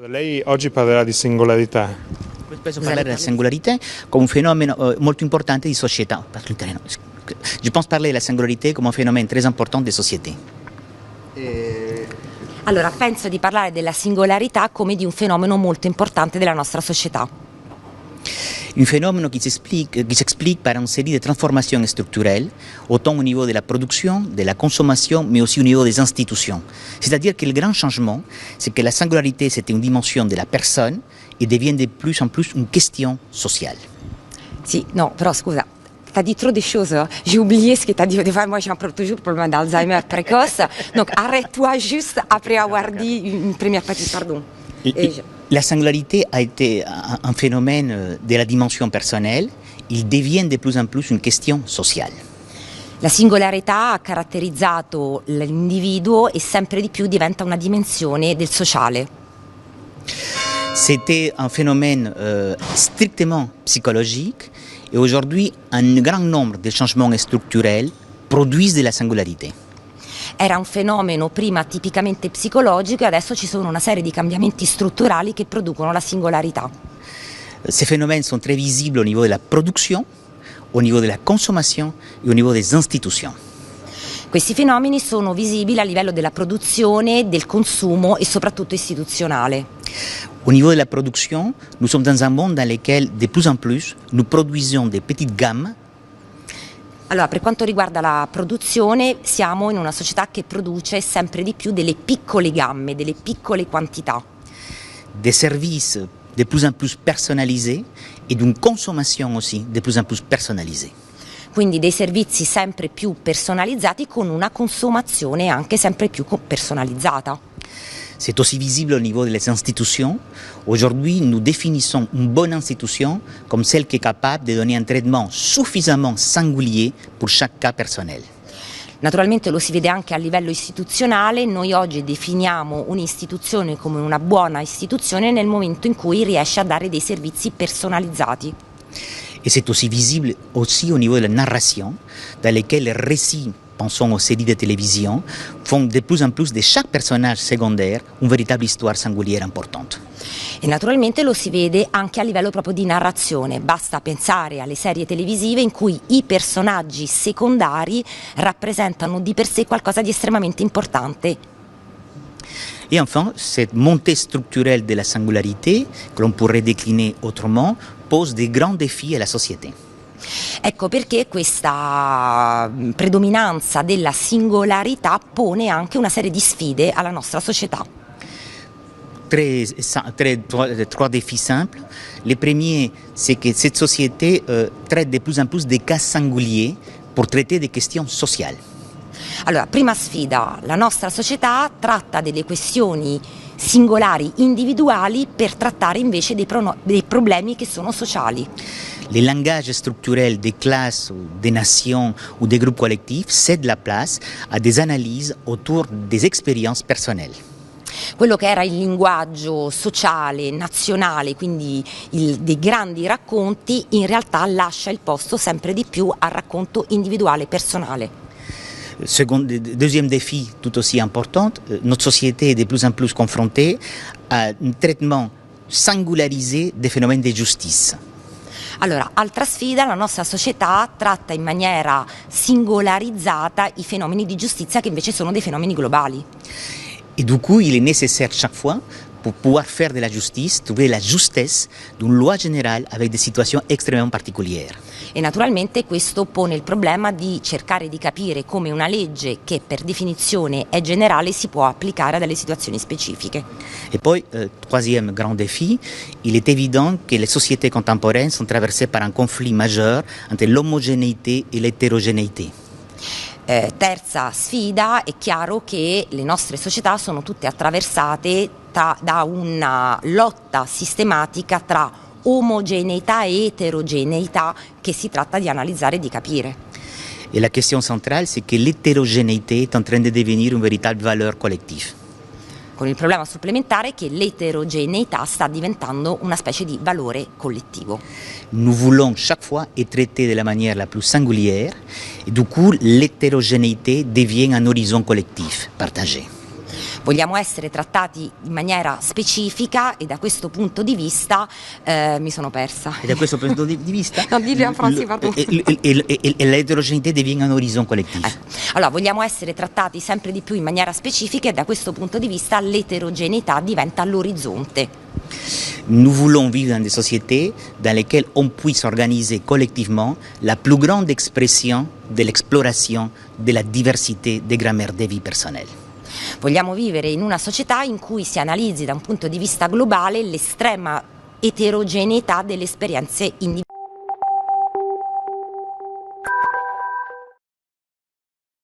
Lei oggi parlerà di singolarità. Penso parlare della singolarità come un fenomeno molto importante di società. Je pense parler de la singularité comme un phénomène très important des sociétés. Allora, penso di parlare della singolarità come di un fenomeno molto importante della nostra società. Un phénomène qui s'explique par une série de transformations structurelles, autant au niveau de la production, de la consommation, mais aussi au niveau des institutions. C'est-à-dire que le grand changement, c'est que la singularité, c'était une dimension de la personne et devient de plus en plus une question sociale. Sì, no, però scusa, t'as dit trop de choses. J'ai oublié ce que t'as dit. Des fois, moi, j'ai toujours le problème d'Alzheimer précoce. Donc, arrête-toi juste après avoir dit une première partie, pardon. La singularité a été un phénomène de la dimension personnelle, il devient de plus en plus une question sociale. La singolarità ha caratterizzato l'individuo e sempre di più diventa una dimensione del sociale. C'était un phénomène strictement psychologique et aujourd'hui un grand nombre de changements structurels produisent de la singularité. Era un fenomeno prima tipicamente psicologico e adesso ci sono una serie di cambiamenti strutturali che producono la singolarità. Ces phénomènes sont très visibles au niveau de la production, au niveau de la consommation et au niveau des institutions. Questi fenomeni sono visibili a livello della produzione, del consumo e soprattutto istituzionale. Au niveau de la production, nous sommes dans un monde dans lequel de plus en plus nous produisons des petites gammes. Allora, per quanto riguarda la produzione, siamo in una società che produce sempre di più delle piccole gamme, delle piccole quantità. Des services de plus en plus personnalisés et d'une consommation aussi de plus en plus personnalisée. Quindi dei servizi sempre più personalizzati con una consumazione anche sempre più personalizzata. C'est aussi visible au niveau des institutions. Aujourd'hui, nous définissons une bonne institution comme celle qui est capable de donner un traitement suffisamment singulier pour chaque cas personnel. Naturalmente lo si vede anche a livello istituzionale, noi oggi definiamo un'istituzione come una buona istituzione nel momento in cui riesce a dare dei servizi personalizzati. Et c'est aussi visible aussi au niveau de la narration, dans lesquels les récits, pensons aux séries de télévision, font de plus en plus de chaque personnage secondaire une véritable histoire singulière importante. E naturalmente lo si vede anche a livello proprio di narrazione, basta pensare alle serie televisive in cui i personaggi secondari rappresentano di per sé qualcosa di estremamente importante. Et enfin, cette montée structurelle de la singularité, que l'on pourrait décliner autrement, pose des grands défis à la société. Ecco perché questa predominanza della singolarità pone anche una serie di sfide alla nostra società. Trois défis simples. Le premier, c'est que cette société traite de plus en plus des cas singuliers pour traiter des questions sociales. Allora, prima sfida, la nostra società tratta delle questioni singolari, individuali, per trattare invece dei problemi che sono sociali. Les langages structurels des classes, des nations ou des groupes collectifs cèdent la place à des analyses autour des expériences personnelles. Quello che era il linguaggio sociale, nazionale, quindi dei grandi racconti, in realtà lascia il posto sempre di più al racconto individuale, personale. Deuxième défi tout aussi important, notre société est de plus en plus confrontée à un traitement singularisé des phénomènes de justice. Allora, altra sfida, la nostra società tratta in maniera singolarizzata i fenomeni di giustizia che invece sono dei fenomeni globali. Et du coup, il est nécessaire chaque fois, pour pouvoir faire de la justice, trouver la justesse d'une loi générale avec des situations extrêmement particulières. E naturalmente questo pone il problema di cercare di capire come una legge che per definizione è generale si può applicare a delle situazioni specifiche. Et puis, troisième grand défi, il est évident que les sociétés contemporaines sont traversées par un conflit majeur entre l'omogénéité et l'hétérogénéité. Terza sfida, è chiaro che le nostre società sono tutte attraversate da una lotta sistematica tra omogeneità e eterogeneità che si tratta di analizzare e di capire. Et la question centrale, c'est que l'hétérogénéité est en train de devenir une véritable valeur collective. Con il problema supplementare che l'eterogeneità sta diventando una specie di valore collettivo. Nous voulons chaque fois être traités de la manière la plus singulière et du coup l'hétérogénéité devient un horizon collectif partagé. Vogliamo essere trattati in maniera specifica e da questo punto di vista mi sono persa. Et de questo punto di vista, Non dirlo in francese, pardon. l'eterogeneità diviene un horizon collectif. Allora, vogliamo essere trattati sempre di più in maniera specifica e da questo punto di vista l'eterogeneità diventa l'orizzonte. Nous voulons vivre dans des sociétés dans lesquelles on puisse organiser collectivement la plus grande expression de l'exploration de la diversité des grammaires des vies personnelles. Vogliamo vivere in una società in cui si analizzi da un punto di vista globale l'estrema eterogeneità delle esperienze individuali.